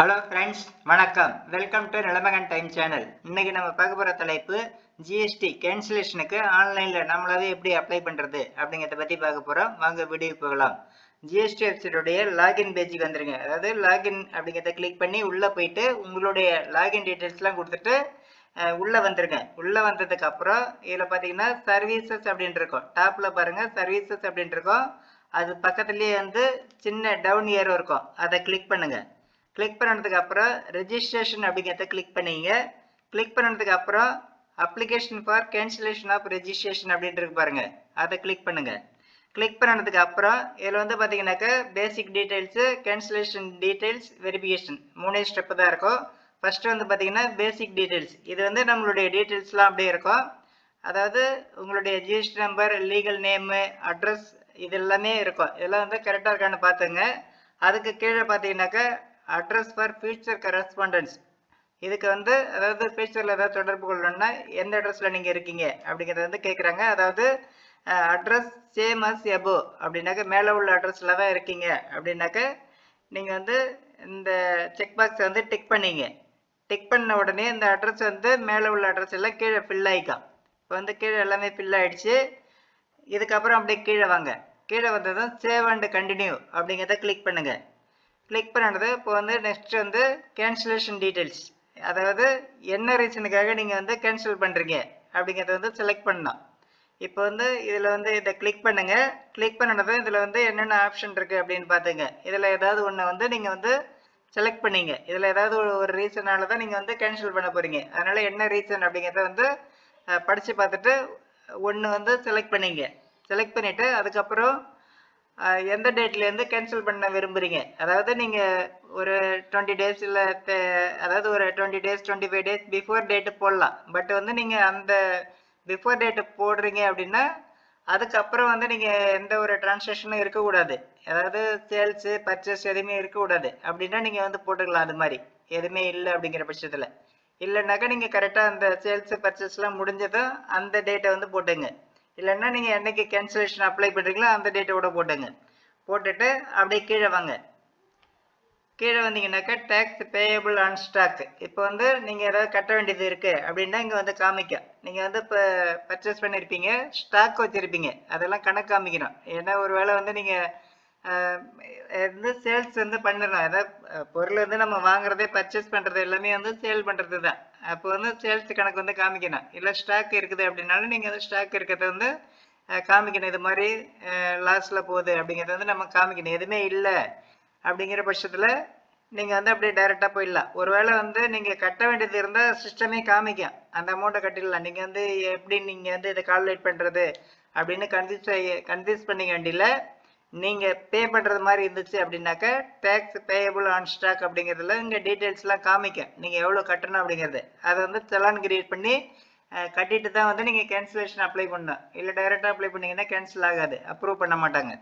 Hello friends, வணக்கம். Welcome to Nilamagan time channel. இன்னைக்கு நம்ம பார்க்க போகிற தலைப்பு ஜிஎஸ்டி கேன்சலேஷனுக்கு ஆன்லைனில் நம்மளாவே எப்படி அப்ளை பண்ணுறது அப்படிங்கிறத பற்றி பார்க்க போகிறோம். வாங்க வீடியோ போகலாம். ஜிஎஸ்டி வெப்சைட்டுடைய லாகின் பேஜுக்கு வந்துருங்க. அதாவது லாகின் அப்படிங்கிறத கிளிக் பண்ணி உள்ளே போயிட்டு உங்களுடைய லாகின் டீட்டெயில்ஸ்லாம் கொடுத்துட்டு உள்ளே வந்துருங்க. உள்ளே வந்ததுக்கு அப்புறம் இதில் பார்த்தீங்கன்னா சர்வீசஸ் அப்படின்னு இருக்கும். டாப்பில் பாருங்கள் சர்வீசஸ் அப்படின்னு இருக்கும். அது பக்கத்துலேயே வந்து சின்ன டவுன் ஏரோ இருக்கும். அதை கிளிக் பண்ணுங்கள். கிளிக் பண்ணதுக்கு அப்புறம் ரெஜிஸ்ட்ரேஷன் அப்படிங்கிறத கிளிக் பண்ணிங்க. கிளிக் பண்ணதுக்கு அப்புறம் application for cancellation of registration அப்படின்ட்டு பாருங்க, அதை கிளிக் பண்ணுங்க. கிளிக் பண்ணதுக்கு அப்புறம் இதில் வந்து பார்த்தீங்கன்னாக்கா basic details, cancellation details, verification 3 step தான் இருக்கும். ஃபர்ஸ்ட் வந்து பார்த்தீங்கன்னா பேசிக் டீட்டெயில்ஸ். இது வந்து நம்மளுடைய டீட்டெயில்ஸ்லாம் அப்படியே இருக்கும். அதாவது உங்களுடைய GST number, legal name, address இது எல்லாமே இருக்கும். இதெல்லாம் வந்து கரெக்டாக இருக்கான்னு பார்த்துங்க. அதுக்கு கீழே பார்த்தீங்கன்னாக்கா அட்ரஸ் ஃபார் ஃபியூச்சர் கரஸ்பாண்டன்ஸ். இதுக்கு வந்து அதாவது ஃபியூச்சரில் ஏதாவது தொடர்பு கொள்ளணும்னா எந்த அட்ரஸில் நீங்கள் இருக்கீங்க அப்படிங்கிறத வந்து கேட்குறாங்க. அதாவது அட்ரஸ் சேம் அஸ் எபோ அப்படின்னாக்க மேலே உள்ள அட்ரஸில் தான் இருக்கீங்க அப்படின்னாக்க நீங்கள் வந்து இந்த செக் பாக்ஸை வந்து டிக் பண்ணிங்க. டிக் பண்ண உடனே இந்த அட்ரஸ் வந்து மேலே உள்ள அட்ரஸ் எல்லாம் கீழே ஃபில் ஆகிக்கும். இப்போ வந்து கீழே எல்லாமே ஃபில் ஆகிடுச்சு. இதுக்கப்புறம் அப்படியே கீழே வாங்க. கீழே வந்ததும் சேவ் அண்ட் கண்டினியூ அப்படிங்கிறத கிளிக் பண்ணுங்கள். கிளிக் பண்ணுறது இப்போ வந்து நெக்ஸ்ட் வந்து கேன்சலேஷன் டீட்டெயில்ஸ். அதாவது என்ன ரீசனுக்காக நீங்கள் வந்து கேன்சல் பண்ணுறீங்க அப்படிங்கிறத வந்து செலக்ட் பண்ணலாம். இப்போ வந்து இதில் வந்து இதை கிளிக் பண்ணுங்கள். கிளிக் பண்ணது இதில் வந்து என்னென்ன ஆப்ஷன் இருக்குது அப்படின்னு பார்த்துங்க. இதில் ஏதாவது ஒன்று வந்து நீங்கள் வந்து செலக்ட் பண்ணிங்க. இதில் ஏதாவது ஒரு ரீசனால தான் நீங்கள் வந்து கேன்சல் பண்ண போகிறீங்க. அதனால் என்ன ரீசன் அப்படிங்கிறத வந்து படித்து பார்த்துட்டு ஒன்று வந்து செலக்ட் பண்ணிங்க. செலக்ட் பண்ணிவிட்டு அதுக்கப்புறம் எந்த டேட்லேருந்து கேன்சல் பண்ண விரும்புகிறீங்க. அதாவது நீங்கள் ஒரு 20 டேஸ் இல்லை அதாவது ஒரு 20 டேஸ் 25 டேஸ் பிஃபோர் டேட்டு போடலாம். பட் வந்து நீங்கள் அந்த பிஃபோர் டேட்டு போடுறீங்க அப்படின்னா அதுக்கப்புறம் வந்து நீங்கள் எந்த ஒரு டிரான்சாக்ஷனும் இருக்கக்கூடாது. அதாவது சேல்ஸு பர்ச்சேஸ் எதுவுமே இருக்கக்கூடாது. அப்படின்னா நீங்கள் வந்து போட்டுக்கலாம். அது மாதிரி எதுவுமே இல்லை அப்படிங்கிற பட்சத்தில். இல்லைன்னாக்கா நீங்கள் கரெக்டாக அந்த சேல்ஸு பர்ச்சேஸ்லாம் முடிஞ்சதும் அந்த டேட்டை வந்து போட்டுங்க. இல்லைன்னா நீங்கள் என்னைக்கு கேன்சலேஷன் அப்ளை பண்ணுறீங்களோ அந்த டேட்டோட போட்டுங்க. போட்டுட்டு அப்படியே கீழே வாங்க. கீழே வந்தீங்கன்னாக்கா டேக்ஸ் பேயபிள் ஆன் ஸ்டாக். இப்போ வந்து நீங்கள் ஏதாவது கட்ட வேண்டியது இருக்குது அப்படின்னா இங்கே வந்து காமிக்கும். நீங்கள் வந்து இப்போ பர்ச்சேஸ் பண்ணியிருப்பீங்க, ஸ்டாக் வச்சுருப்பீங்க, அதெல்லாம் கணக்கு காமிக்கணும். ஏன்னா ஒரு வேளை வந்து நீங்கள் வந்து சேல்ஸ் வந்து பண்ணிடலாம். ஏதாவது பொருள் வந்து நம்ம வாங்குறதே பர்ச்சேஸ் பண்ணுறது எல்லாமே வந்து சேல் பண்ணுறது தான். அப்போ வந்து சேல்ஸ் கணக்கு வந்து காமிக்கணும். இல்லை ஸ்டாக் இருக்குது அப்படின்னாலும் நீங்கள் வந்து ஸ்டாக் இருக்கிறத வந்து காமிக்கணும். இது மாதிரி லாஸில் போகுது அப்படிங்கிறத வந்து நம்ம காமிக்கணும். எதுவுமே இல்லை அப்படிங்கிற பட்சத்தில் நீங்கள் வந்து அப்படியே டைரெக்டாக போயிடலாம். ஒருவேளை வந்து நீங்கள் கட்ட வேண்டியது இருந்தால் சிஸ்டமே காமிக்கும், அந்த அமௌண்ட்டை கட்டிடலாம். நீங்கள் வந்து எப்படி நீங்கள் வந்து இதை கால்குலேட் பண்ணுறது அப்படின்னு கன்ஃபியூஸ் பண்ணிக்க வேண்டியில்லை. நீங்கள் பே பண்ணுறது மாதிரி இருந்துச்சு அப்படின்னாக்கா டேக்ஸ் பேயபிள் ஆன் ஸ்டாக் அப்படிங்கிறதுல இங்கே டீட்டெயில்ஸ்லாம் காமிக்கும். நீங்கள் எவ்வளோ கட்டணும் அப்படிங்கிறது அதை வந்து செலான் கிரியேட் பண்ணி கட்டிட்டு தான் வந்து நீங்கள் கேன்சலேஷன் அப்ளை பண்ணணும். இல்லை டைரெக்டாக அப்ளை பண்ணிங்கன்னா கேன்சல் ஆகாது, அப்ரூவ் பண்ண மாட்டாங்க.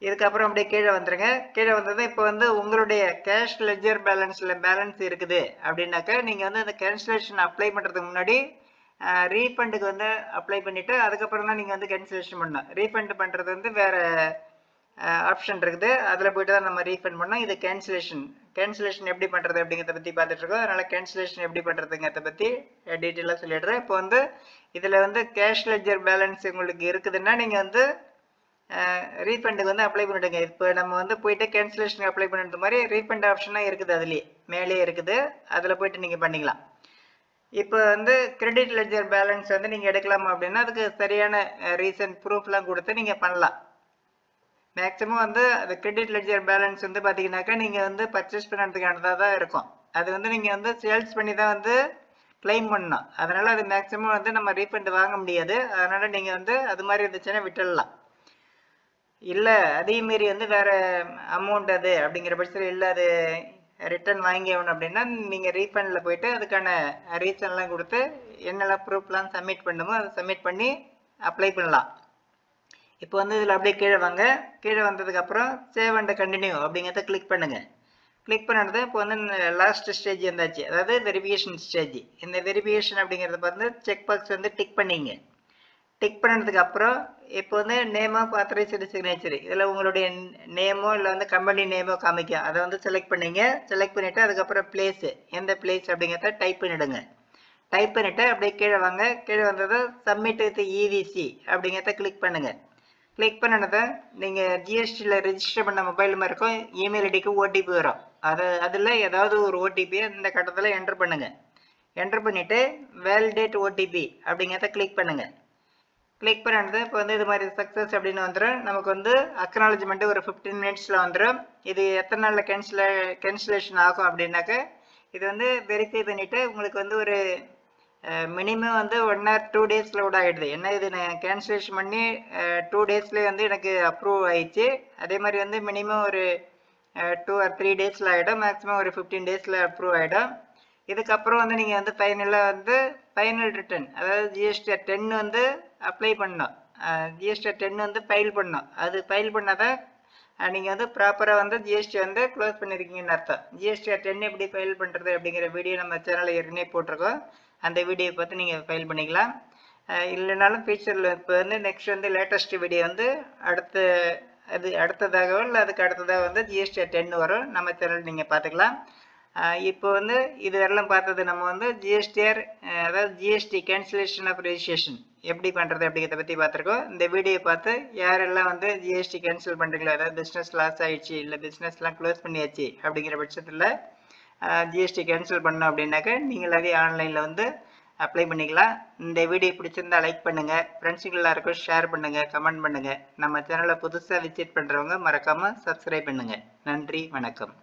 இதுக்கப்புறம் அப்படியே கீழே வந்துடுங்க. கீழே வந்தது இப்போ வந்து உங்களுடைய கேஷ் லெட்ஜர் பேலன்ஸ் இருக்குது அப்படின்னாக்கா நீங்கள் வந்து அந்த கேன்சலேஷன் அப்ளை பண்ணுறதுக்கு முன்னாடி ரீஃபண்டுக்கு வந்து அப்ளை பண்ணிவிட்டு அதுக்கப்புறம் தான் நீங்கள் வந்து கேன்சலேஷன் பண்ணணும். ரீஃபண்ட் பண்ணுறது வந்து வேறு ஆப்ஷன் இருக்குது. அதில் போய்ட்டு தான் நம்ம ரீஃபண்ட் பண்ணோம். இது கேன்சலேஷன் எப்படி பண்ணுறது அப்படிங்கிறத பற்றி பார்த்துட்ருக்கோம். அதனால் கேன்சலேஷன் எப்படி பண்ணுறதுங்கிறத பற்றி டீட்டெயிலாக சொல்லிடுறேன். இப்போ வந்து இதில் வந்து கேஷ் லெட்ஜர் பேலன்ஸ் உங்களுக்கு இருக்குதுன்னா நீங்கள் வந்து ரீஃபண்டுக்கு வந்து அப்ளை பண்ணிவிடுங்க. இப்போ நம்ம வந்து போயிட்டு கேன்சலேஷனுக்கு அப்ளை பண்ணுறது மாதிரி ரீஃபண்ட் ஆப்ஷனாக இருக்குது, அதுலேயே மேலே இருக்குது. அதில் போய்ட்டு நீங்கள் பண்ணிக்கலாம். இப்போ வந்து கிரெடிட் லெட்ஜர் பேலன்ஸ் வந்து நீங்கள் எடுக்கலாமா அப்படின்னா அதுக்கு சரியான ரீசன் ப்ரூஃப்லாம் கொடுத்து நீங்கள் பண்ணலாம். மேக்ஸிமம் வந்து அது கிரெடிட் லெட்ஜர் பேலன்ஸ் வந்து பார்த்தீங்கன்னாக்கா நீங்கள் வந்து பர்ச்சேஸ் பண்ணுறதுக்கானதாக தான் இருக்கும். அது வந்து நீங்கள் வந்து சேல்ஸ் பண்ணி தான் வந்து கிளைம் பண்ணணும். அதனால் அது மேக்ஸிமம் வந்து நம்ம ரீஃபண்ட் வாங்க முடியாது. அதனால் நீங்கள் வந்து அது மாதிரி இருந்துச்சுன்னா விட்டுடலாம். இல்லை அதையும் மீறி வந்து வேறு அமௌண்ட் அது அப்படிங்கிற பட்சத்தில் இல்லை அது ரிட்டர்ன் வாங்கி ஆகணும் அப்படின்னா நீங்கள் ரீஃபண்டில் போயிட்டு அதுக்கான ரீசன்லாம் கொடுத்து என்னெல்லாம் ப்ரூஃப்லாம் சப்மிட் பண்ணுமோ அதை சப்மிட் பண்ணி அப்ளை பண்ணலாம். இப்போ வந்து இதில் அப்படியே கீழே வாங்க. கீழே வந்ததுக்கப்புறம் சேவ் அண்ட் கண்டினியூ அப்படிங்கிறத கிளிக் பண்ணுங்கள். கிளிக் பண்ணுறது இப்போ வந்து லாஸ்ட் ஸ்டேஜ் இருந்தாச்சு, அதாவது வெரிஃபிகேஷன் ஸ்டேஜ். இந்த வெரிஃபிகேஷன் அப்படிங்கிறத வந்து செக் பாக்ஸ் வந்து டிக் பண்ணிங்க. டிக் பண்ணதுக்கு அப்புறம் இப்போ வந்து நேம் ஆஃப் ஆத்தரைஸ்டு சிக்னேச்சர் இதில் உங்களுடைய நேமோ இல்லை வந்து கம்பெனி நேமோ காமிக்கும். அதை வந்து செலக்ட் பண்ணிங்க. செலக்ட் பண்ணிவிட்டு அதுக்கப்புறம் பிளேஸு எந்த பிளேஸ் அப்படிங்கிறத டைப் பண்ணிவிடுங்க. டைப் பண்ணிவிட்டு அப்படியே கீழே வாங்க. கீழே வந்ததும் சப்மிட் வித் இவிசி அப்படிங்கிறத கிளிக் பண்ணுங்கள். கிளிக் பண்ணினதை நீங்கள் ஜிஎஸ்டியில் ரெஜிஸ்டர் பண்ண மொபைல் நம்பர் இருக்கும், இமெயில் ஐடிக்கு ஓடிபி வரும். அதில் ஏதாவது ஒரு ஓடிபியை இந்த கட்டத்தில் என்டர் பண்ணுங்கள். என்டர் பண்ணிவிட்டு வேலிடேட் ஓடிபி அப்படிங்கிறத கிளிக் பண்ணுங்கள். கிளிக் பண்ணினது இப்போ வந்து இது மாதிரி சக்ஸஸ் அப்படின்னு வந்துடும். நமக்கு வந்து அக்னாலஜ்மெண்ட்டு ஒரு 15 மினிட்ஸில் வந்துடும். இது எத்தனை நாளில் கேன்சலேஷன் ஆகும் அப்படின்னாக்க இது வந்து வெரிஃபை பண்ணிவிட்டு உங்களுக்கு வந்து ஒரு மினிமம் வந்து 1 or 2 டேஸில் கூட ஆகிடுது. ஏன்னா இது நான் கேன்சலேஷன் பண்ணி 2 டேஸ்லேயே வந்து எனக்கு அப்ரூவ் ஆயிடுச்சு. அதே மாதிரி வந்து மினிமம் ஒரு 2 or 3 டேஸில் ஆகிடும். மேக்ஸிமம் ஒரு 15 டேஸில் அப்ரூவ் ஆகிடும். இதுக்கப்புறம் வந்து நீங்கள் வந்து ஃபைனலாக வந்து ஃபைனல் ரிட்டர்ன், அதாவது ஜிஎஸ்டிஆர் 10 வந்து அப்ளை பண்ணணும். ஜிஎஸ்டிஆர் 10 வந்து ஃபைல் பண்ணணும். அது ஃபைல் பண்ணாதான் நீங்கள் வந்து ப்ராப்பராக வந்து ஜிஎஸ்டி வந்து க்ளோஸ் பண்ணியிருக்கீங்கன்னு அர்த்தம். ஜிஎஸ்டிஆர் 10 எப்படி ஃபைல் பண்ணுறது அப்படிங்கிற வீடியோ நம்ம சேனலில் ஏற்கனவே போட்டிருக்கோம். அந்த வீடியோ பார்த்து நீங்கள் ஃபைல் பண்ணிக்கலாம். இல்லைனாலும் ஃபியூச்சரில் இப்போ வந்து நெக்ஸ்ட் வந்து லேட்டஸ்ட் வீடியோ வந்து அடுத்ததாகவோ இல்லை அதுக்கு அடுத்ததாக வந்து ஜிஎஸ்டிஆர் 10 வரும். நம்ம சேனல் நீங்கள் பார்த்துக்கலாம். இப்போ வந்து இது வரலாம் பார்த்தது நம்ம வந்து ஜிஎஸ்டிஆர் அதாவது ஜிஎஸ்டி கேன்சலேஷன் ஆஃப் ரெஜிஸ்ட்ரேஷன் எப்படி பண்ணுறது அப்படிங்கிறத பற்றி பார்த்துருக்கோம். இந்த வீடியோ பார்த்து யாரெல்லாம் வந்து ஜிஎஸ்டி கேன்சல் பண்ணுறீங்களோ, அதாவது பிஸ்னஸ் லாஸ் ஆகிடுச்சு இல்லை பிஸ்னஸ்லாம் க்ளோஸ் பண்ணியாச்சு அப்படிங்கிற பட்சத்தில் ஜிஎஸ்டி கேன்சல் பண்ணோம் அப்படின்னாக்க நீங்களாவே ஆன்லைனில் வந்து அப்ளை பண்ணிக்கலாம். இந்த வீடியோ பிடிச்சிருந்தா லைக் பண்ணுங்கள், ஃப்ரெண்ட்ஸுங்க எல்லாருக்கும் ஷேர் பண்ணுங்கள், கமெண்ட் பண்ணுங்கள். நம்ம சேனலை புதுசாக விசிட் பண்ணுறவங்க மறக்காமல் சப்ஸ்கிரைப் பண்ணுங்கள். நன்றி, வணக்கம்.